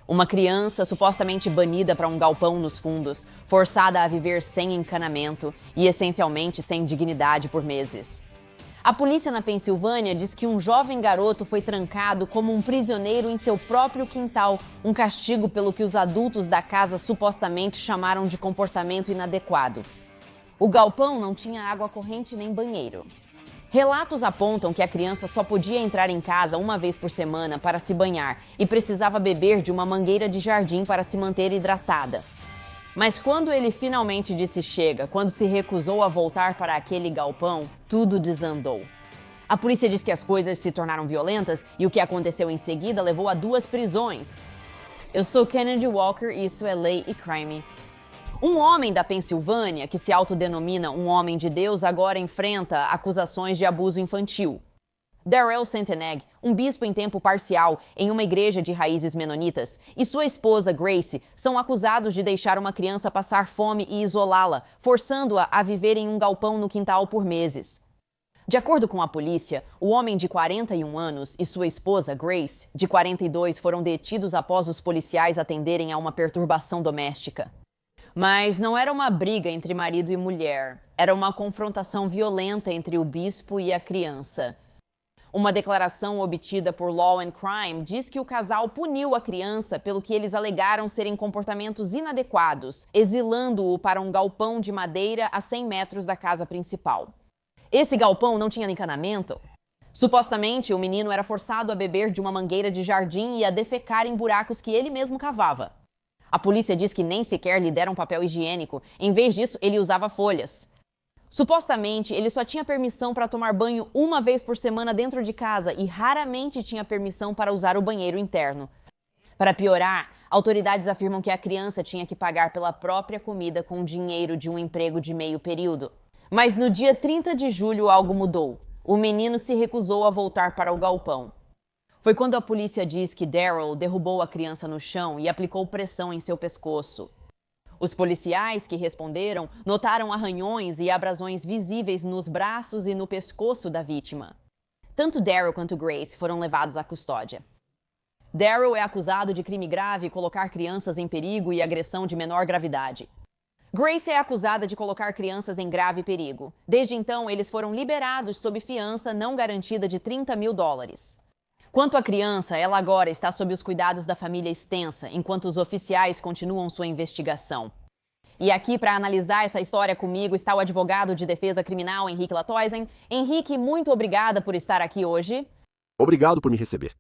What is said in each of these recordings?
Uma criança supostamente banida para um galpão nos fundos, forçada a viver sem encanamento e essencialmente sem dignidade por meses. A polícia na Pensilvânia diz que um jovem garoto foi trancado como um prisioneiro em seu próprio quintal, um castigo pelo que os adultos da casa supostamente chamaram de comportamento inadequado. O galpão não tinha água corrente nem banheiro. Relatos apontam que a criança só podia entrar em casa uma vez por semana para se banhar e precisava beber de uma mangueira de jardim para se manter hidratada. Mas quando ele finalmente disse chega, quando se recusou a voltar para aquele galpão, tudo desandou. A polícia diz que as coisas se tornaram violentas e o que aconteceu em seguida levou a 2 prisões. Eu sou Kennedy Walker e isso é Lei e Crime. Um homem da Pensilvânia, que se autodenomina um homem de Deus, agora enfrenta acusações de abuso infantil. Darrell Centenag, um bispo em tempo parcial em uma igreja de raízes menonitas, e sua esposa Grace são acusados de deixar uma criança passar fome e isolá-la, forçando-a a viver em um galpão no quintal por meses. De acordo com a polícia, o homem de 41 anos e sua esposa Grace, de 42, foram detidos após os policiais atenderem a uma perturbação doméstica. Mas não era uma briga entre marido e mulher, era uma confrontação violenta entre o bispo e a criança. Uma declaração obtida por Law and Crime diz que o casal puniu a criança pelo que eles alegaram serem comportamentos inadequados, exilando-o para um galpão de madeira a 100 metros da casa principal. Esse galpão não tinha encanamento. Supostamente, o menino era forçado a beber de uma mangueira de jardim e a defecar em buracos que ele mesmo cavava. A polícia diz que nem sequer lhe deram papel higiênico. Em vez disso, ele usava folhas. Supostamente, ele só tinha permissão para tomar banho uma vez por semana dentro de casa e raramente tinha permissão para usar o banheiro interno. Para piorar, autoridades afirmam que a criança tinha que pagar pela própria comida com dinheiro de um emprego de meio período. Mas no dia 30 de julho algo mudou. O menino se recusou a voltar para o galpão. Foi quando a polícia diz que Darrell derrubou a criança no chão e aplicou pressão em seu pescoço. Os policiais que responderam notaram arranhões e abrasões visíveis nos braços e no pescoço da vítima. Tanto Darrell quanto Grace foram levados à custódia. Darrell é acusado de crime grave, colocar crianças em perigo e agressão de menor gravidade. Grace é acusada de colocar crianças em grave perigo. Desde então, eles foram liberados sob fiança não garantida de $30 mil. Quanto à criança, ela agora está sob os cuidados da família extensa, enquanto os oficiais continuam sua investigação. E aqui, para analisar essa história comigo, está o advogado de defesa criminal, Henrique Latoisen. Henrique, muito obrigada por estar aqui hoje. Obrigado por me receber.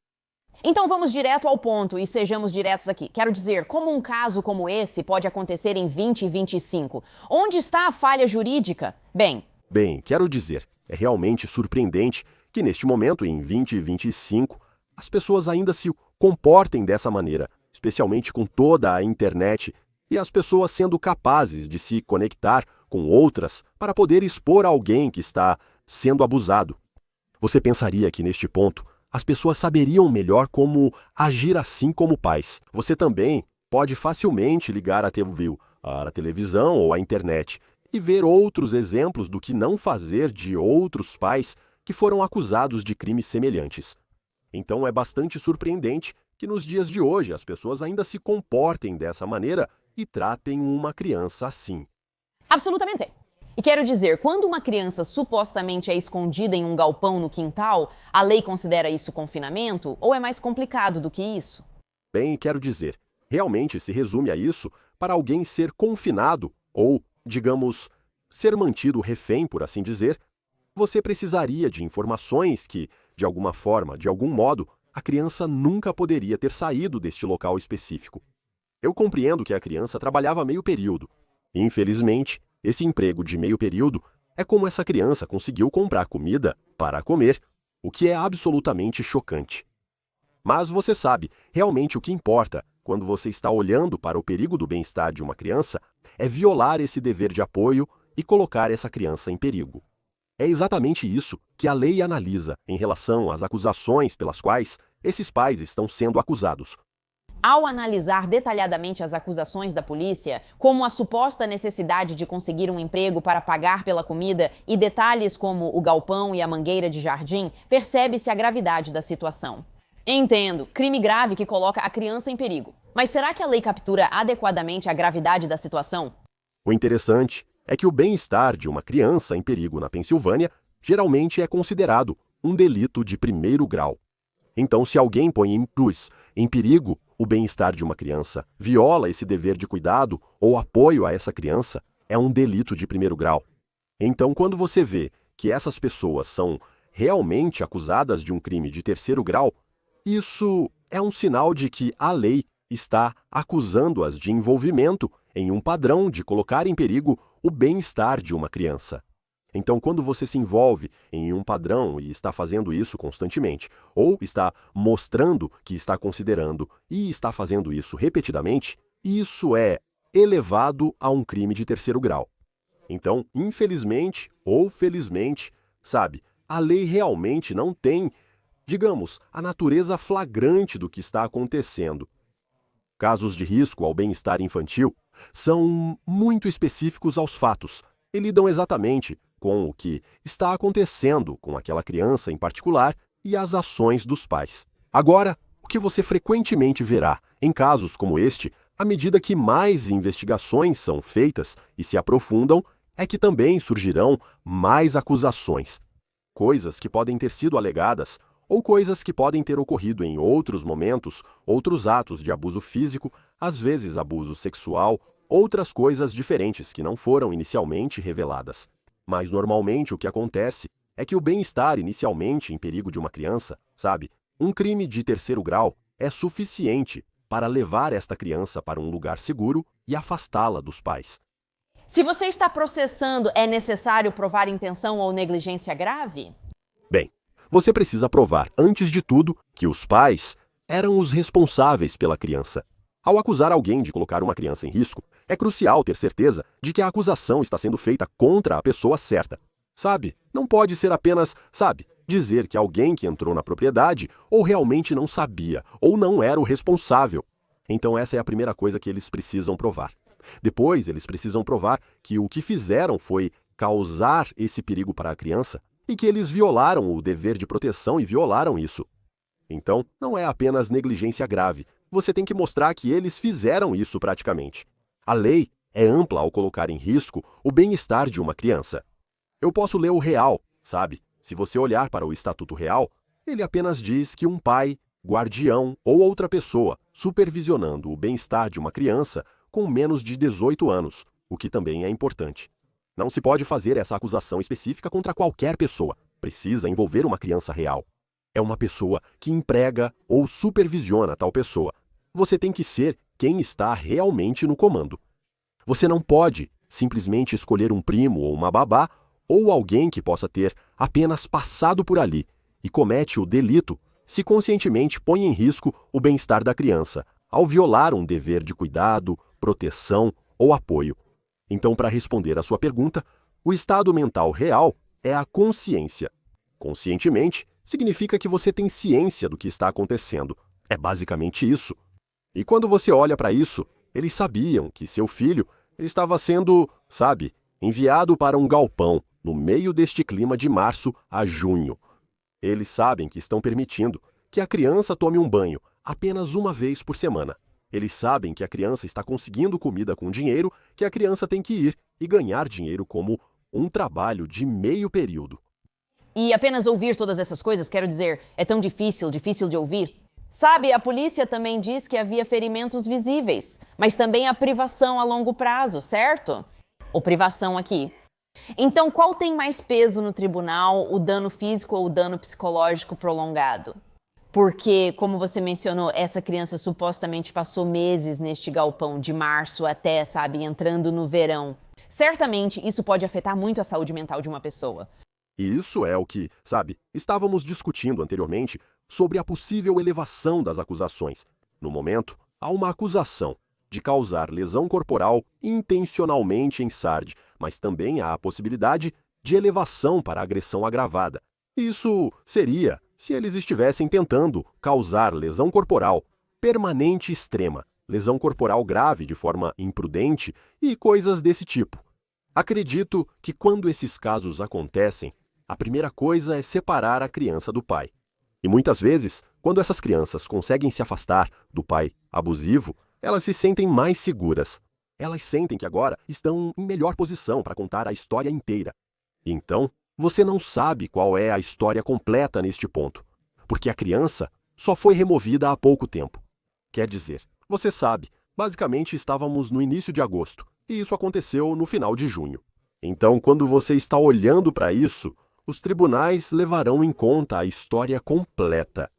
Então vamos direto ao ponto e sejamos diretos aqui. Quero dizer, como um caso como esse pode acontecer em 2025? Onde está a falha jurídica? Bem, quero dizer, é realmente surpreendente que neste momento, em 2025, as pessoas ainda se comportem dessa maneira, especialmente com toda a internet e as pessoas sendo capazes de se conectar com outras para poder expor alguém que está sendo abusado. Você pensaria que neste ponto as pessoas saberiam melhor como agir assim como pais. Você também pode facilmente ligar a televisão ou a internet e ver outros exemplos do que não fazer de outros pais que foram acusados de crimes semelhantes. Então é bastante surpreendente que nos dias de hoje as pessoas ainda se comportem dessa maneira e tratem uma criança assim. absolutamente. E quero dizer, quando uma criança supostamente é escondida em um galpão no quintal, a lei considera isso confinamento ou é mais complicado do que isso? Quero dizer, realmente se resume a isso para alguém ser confinado ou, digamos, ser mantido refém, por assim dizer. Você precisaria de informações que, de alguma forma, de algum modo, a criança nunca poderia ter saído deste local específico. Eu compreendo que a criança trabalhava meio período. Infelizmente, esse emprego de meio período é como essa criança conseguiu comprar comida para comer, o que é absolutamente chocante. Mas você sabe, realmente o que importa, quando você está olhando para o perigo do bem-estar de uma criança, é violar esse dever de apoio e colocar essa criança em perigo. É exatamente isso que a lei analisa em relação às acusações pelas quais esses pais estão sendo acusados. Ao analisar detalhadamente as acusações da polícia, como a suposta necessidade de conseguir um emprego para pagar pela comida e detalhes como o galpão e a mangueira de jardim, percebe-se a gravidade da situação. Entendo, crime grave que coloca a criança em perigo. Mas será que a lei captura adequadamente a gravidade da situação? O interessante é que o bem-estar de uma criança em perigo na Pensilvânia geralmente é considerado um delito de primeiro grau. Então, se alguém põe em perigo o bem-estar de uma criança, viola esse dever de cuidado ou apoio a essa criança, é um delito de primeiro grau. Então, quando você vê que essas pessoas são realmente acusadas de um crime de terceiro grau, isso é um sinal de que a lei está acusando-as de envolvimento em um padrão de colocar em perigo o bem-estar de uma criança. Então, quando você se envolve em um padrão e está fazendo isso constantemente, ou está mostrando que está considerando e está fazendo isso repetidamente, isso é elevado a um crime de terceiro grau. Então, infelizmente ou felizmente, a lei realmente não tem, digamos, a natureza flagrante do que está acontecendo. Casos de risco ao bem-estar infantil são muito específicos aos fatos e lidam exatamente com o que está acontecendo com aquela criança em particular e as ações dos pais. Agora, o que você frequentemente verá em casos como este, à medida que mais investigações são feitas e se aprofundam, é que também surgirão mais acusações. Coisas que podem ter sido alegadas ou coisas que podem ter ocorrido em outros momentos, outros atos de abuso físico, às vezes abuso sexual, outras coisas diferentes que não foram inicialmente reveladas. Mas normalmente o que acontece é que o bem-estar inicialmente em perigo de uma criança, um crime de terceiro grau é suficiente para levar esta criança para um lugar seguro e afastá-la dos pais. Se você está processando, é necessário provar intenção ou negligência grave? Bem, você precisa provar, antes de tudo, que os pais eram os responsáveis pela criança. Ao acusar alguém de colocar uma criança em risco, é crucial ter certeza de que a acusação está sendo feita contra a pessoa certa. Não pode ser apenas, dizer que alguém que entrou na propriedade ou realmente não sabia ou não era o responsável. Então essa é a primeira coisa que eles precisam provar. Depois, eles precisam provar que o que fizeram foi causar esse perigo para a criança e que eles violaram o dever de proteção e violaram isso. Então, não é apenas negligência grave. Você tem que mostrar que eles fizeram isso praticamente. A lei é ampla ao colocar em risco o bem-estar de uma criança. Eu posso ler o real, Se você olhar para o Estatuto Real, ele apenas diz que um pai, guardião ou outra pessoa supervisionando o bem-estar de uma criança com menos de 18 anos, o que também é importante. Não se pode fazer essa acusação específica contra qualquer pessoa. Precisa envolver uma criança real. É uma pessoa que emprega ou supervisiona tal pessoa. Você tem que ser quem está realmente no comando. Você não pode simplesmente escolher um primo ou uma babá ou alguém que possa ter apenas passado por ali e comete o delito se conscientemente põe em risco o bem-estar da criança, ao violar um dever de cuidado, proteção ou apoio. Então, para responder à sua pergunta, o estado mental real é a consciência. Conscientemente significa que você tem ciência do que está acontecendo. É basicamente isso. E quando você olha para isso, eles sabiam que seu filho estava sendo, enviado para um galpão no meio deste clima de março a junho. Eles sabem que estão permitindo que a criança tome um banho apenas uma vez por semana. Eles sabem que a criança está conseguindo comida com dinheiro, que a criança tem que ir e ganhar dinheiro como um trabalho de meio período. E apenas ouvir todas essas coisas, quero dizer, é tão difícil de ouvir? A polícia também diz que havia ferimentos visíveis, mas também a privação a longo prazo, certo? Ou privação aqui. Então, qual tem mais peso no tribunal, o dano físico ou o dano psicológico prolongado? Porque, como você mencionou, essa criança supostamente passou meses neste galpão, de março até, entrando no verão. Certamente, isso pode afetar muito a saúde mental de uma pessoa. E isso é o que, estávamos discutindo anteriormente sobre a possível elevação das acusações. No momento, há uma acusação de causar lesão corporal intencionalmente em Sard, mas também há a possibilidade de elevação para agressão agravada. Isso seria se eles estivessem tentando causar lesão corporal permanente extrema, lesão corporal grave de forma imprudente e coisas desse tipo. Acredito que quando esses casos acontecem, a primeira coisa é separar a criança do pai. E muitas vezes, quando essas crianças conseguem se afastar do pai abusivo, elas se sentem mais seguras. Elas sentem que agora estão em melhor posição para contar a história inteira. Então, você não sabe qual é a história completa neste ponto, porque a criança só foi removida há pouco tempo. Quer dizer, você sabe, basicamente estávamos no início de agosto, e isso aconteceu no final de junho. Então, quando você está olhando para isso, os tribunais levarão em conta a história completa.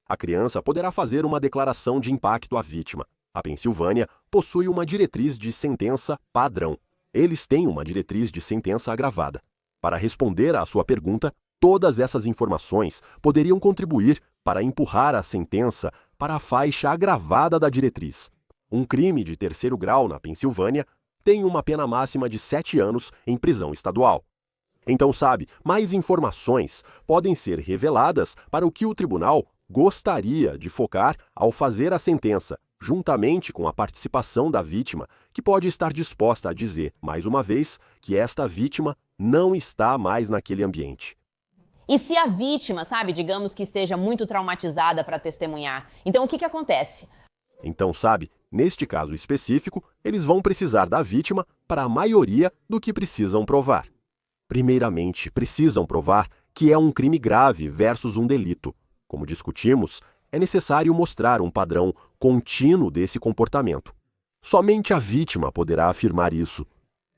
A criança poderá fazer uma declaração de impacto à vítima. A Pensilvânia possui uma diretriz de sentença padrão. Eles têm uma diretriz de sentença agravada. Para responder à sua pergunta, todas essas informações poderiam contribuir para empurrar a sentença para a faixa agravada da diretriz. Um crime de terceiro grau na Pensilvânia tem uma pena máxima de 7 anos em prisão estadual. Então, sabe, mais informações podem ser reveladas para o que o tribunal gostaria de focar ao fazer a sentença, juntamente com a participação da vítima, que pode estar disposta a dizer, mais uma vez, que esta vítima não está mais naquele ambiente. E se a vítima, sabe, digamos que esteja muito traumatizada para testemunhar, então o que acontece? Então, sabe, neste caso específico, eles vão precisar da vítima para a maioria do que precisam provar. Primeiramente, precisam provar que é um crime grave versus um delito. Como discutimos, é necessário mostrar um padrão contínuo desse comportamento. Somente a vítima poderá afirmar isso.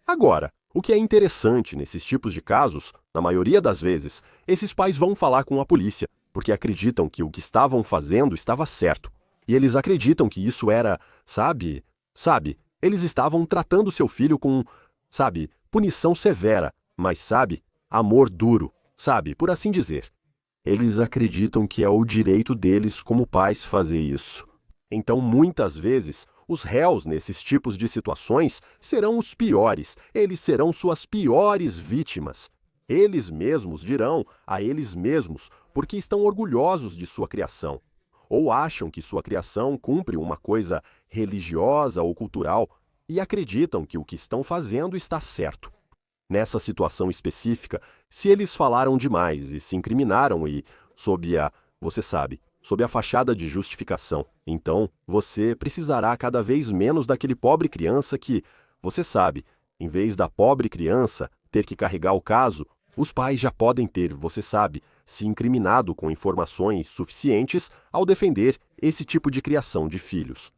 Agora, o que é interessante nesses tipos de casos, na maioria das vezes, esses pais vão falar com a polícia, porque acreditam que o que estavam fazendo estava certo. E eles acreditam que isso era, sabe, eles estavam tratando seu filho com, punição severa, mas, amor duro, por assim dizer. Eles acreditam que é o direito deles como pais fazer isso. Então, muitas vezes, os réus nesses tipos de situações serão os piores, eles serão suas piores vítimas. Eles mesmos dirão a eles mesmos porque estão orgulhosos de sua criação, ou acham que sua criação cumpre uma coisa religiosa ou cultural e acreditam que o que estão fazendo está certo. Nessa situação específica, se eles falaram demais e se incriminaram sob a fachada de justificação, então você precisará cada vez menos daquele pobre criança que, em vez da pobre criança ter que carregar o caso, os pais já podem ter, se incriminado com informações suficientes ao defender esse tipo de criação de filhos.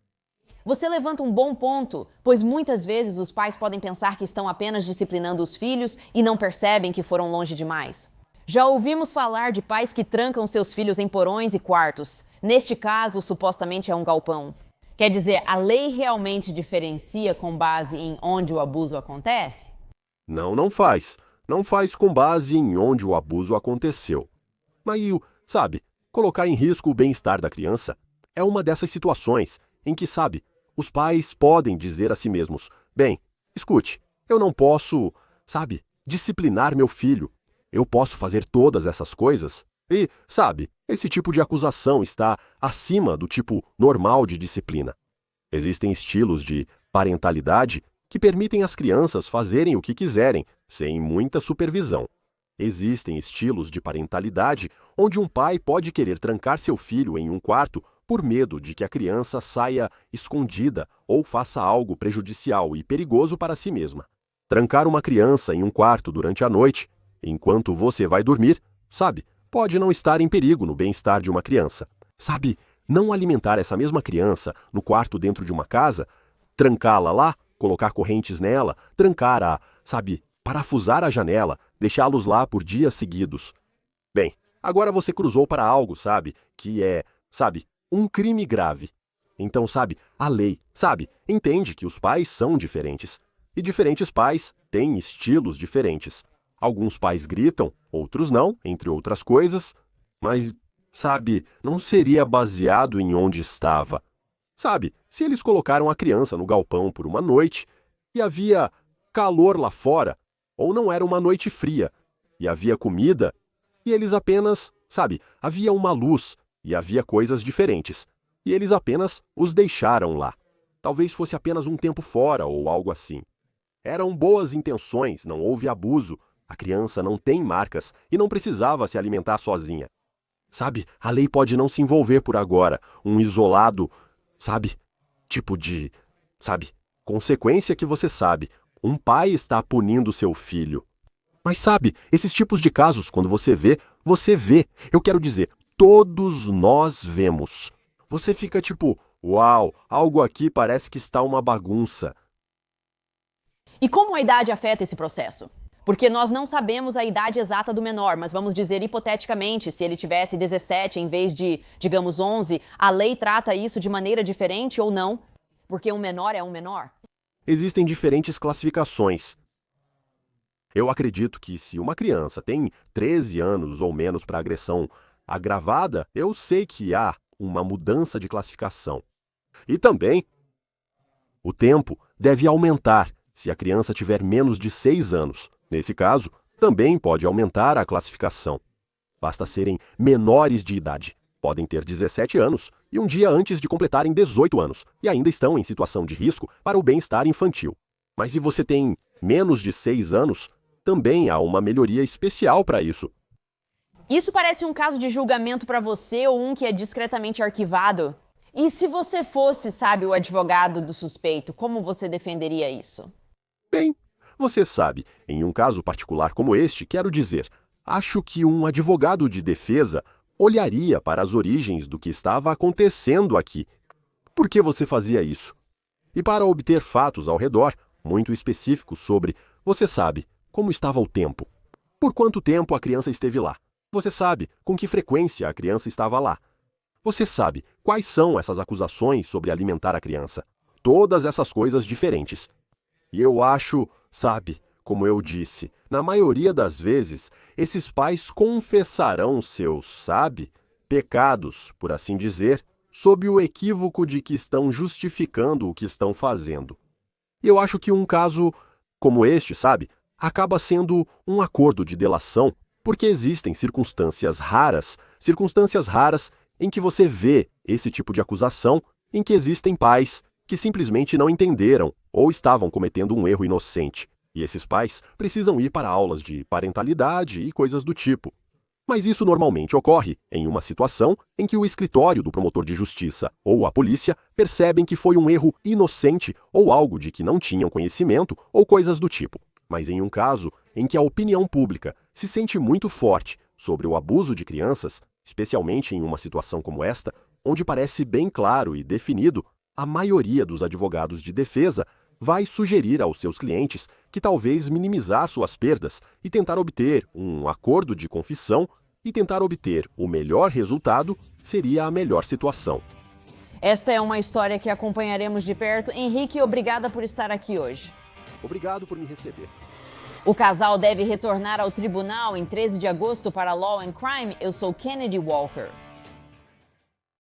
Você levanta um bom ponto, pois muitas vezes os pais podem pensar que estão apenas disciplinando os filhos e não percebem que foram longe demais. Já ouvimos falar de pais que trancam seus filhos em porões e quartos. Neste caso, supostamente é um galpão. Quer dizer, a lei realmente diferencia com base em onde o abuso acontece? Não faz. Não faz com base em onde o abuso aconteceu. Mas, colocar em risco o bem-estar da criança é uma dessas situações em que, os pais podem dizer a si mesmos: bem, escute, eu não posso, disciplinar meu filho. Eu posso fazer todas essas coisas? E, esse tipo de acusação está acima do tipo normal de disciplina. Existem estilos de parentalidade que permitem às crianças fazerem o que quiserem, sem muita supervisão. Existem estilos de parentalidade onde um pai pode querer trancar seu filho em um quarto por medo de que a criança saia escondida ou faça algo prejudicial e perigoso para si mesma. Trancar uma criança em um quarto durante a noite, enquanto você vai dormir, pode não estar em perigo no bem-estar de uma criança. Não alimentar essa mesma criança no quarto dentro de uma casa, trancá-la lá, colocar correntes nela, trancar parafusar a janela, deixá-los lá por dias seguidos. Bem, agora você cruzou para algo, que é, um crime grave. Então, a lei, entende que os pais são diferentes. E diferentes pais têm estilos diferentes. Alguns pais gritam, outros não, entre outras coisas. Mas, não seria baseado em onde estava. Se eles colocaram a criança no galpão por uma noite e havia calor lá fora, ou não era uma noite fria, e havia comida, e eles apenas, havia uma luz e havia coisas diferentes, e eles apenas os deixaram lá. Talvez fosse apenas um tempo fora ou algo assim. Eram boas intenções, não houve abuso, a criança não tem marcas e não precisava se alimentar sozinha. A lei pode não se envolver por agora, um isolado, tipo de, sabe, consequência que você sabe. Um pai está punindo seu filho. Mas sabe, esses tipos de casos, quando você vê, você vê. Eu quero dizer, todos nós vemos. Você fica tipo, uau, algo aqui parece que está uma bagunça. E como a idade afeta esse processo? Porque nós não sabemos a idade exata do menor, mas vamos dizer hipoteticamente, se ele tivesse 17 em vez de, digamos, 11, a lei trata isso de maneira diferente ou não? Porque um menor é um menor? Existem diferentes classificações. Eu acredito que se uma criança tem 13 anos ou menos para agressão agravada, eu sei que há uma mudança de classificação. E também, o tempo deve aumentar se a criança tiver menos de 6 anos. Nesse caso, também pode aumentar a classificação. Basta serem menores de idade. Podem ter 17 anos e um dia antes de completarem 18 anos e ainda estão em situação de risco para o bem-estar infantil. Mas se você tem menos de 6 anos, também há uma melhoria especial para isso. Isso parece um caso de julgamento para você ou um que é discretamente arquivado? E se você fosse, sabe, o advogado do suspeito, como você defenderia isso? Bem, você sabe, em um caso particular como este, quero dizer, acho que um advogado de defesa olharia para as origens do que estava acontecendo aqui. Por que você fazia isso? E para obter fatos ao redor, muito específicos sobre, você sabe, como estava o tempo. Por quanto tempo a criança esteve lá? Você sabe com que frequência a criança estava lá. Você sabe quais são essas acusações sobre alimentar a criança. Todas essas coisas diferentes. E eu acho, sabe, como eu disse, na maioria das vezes, esses pais confessarão seus, sabe, pecados, por assim dizer, sob o equívoco de que estão justificando o que estão fazendo. E eu acho que um caso como este, sabe, acaba sendo um acordo de delação, porque existem circunstâncias raras em que você vê esse tipo de acusação, em que existem pais que simplesmente não entenderam ou estavam cometendo um erro inocente. E esses pais precisam ir para aulas de parentalidade e coisas do tipo. Mas isso normalmente ocorre em uma situação em que o escritório do promotor de justiça ou a polícia percebem que foi um erro inocente ou algo de que não tinham conhecimento ou coisas do tipo. Mas em um caso em que a opinião pública se sente muito forte sobre o abuso de crianças, especialmente em uma situação como esta, onde parece bem claro e definido, a maioria dos advogados de defesa vai sugerir aos seus clientes que talvez minimizar suas perdas e tentar obter um acordo de confissão e tentar obter o melhor resultado seria a melhor situação. Esta é uma história que acompanharemos de perto. Henrique, obrigada por estar aqui hoje. Obrigado por me receber. O casal deve retornar ao tribunal em 13 de agosto para Law and Crime. Eu sou Kennedy Walker.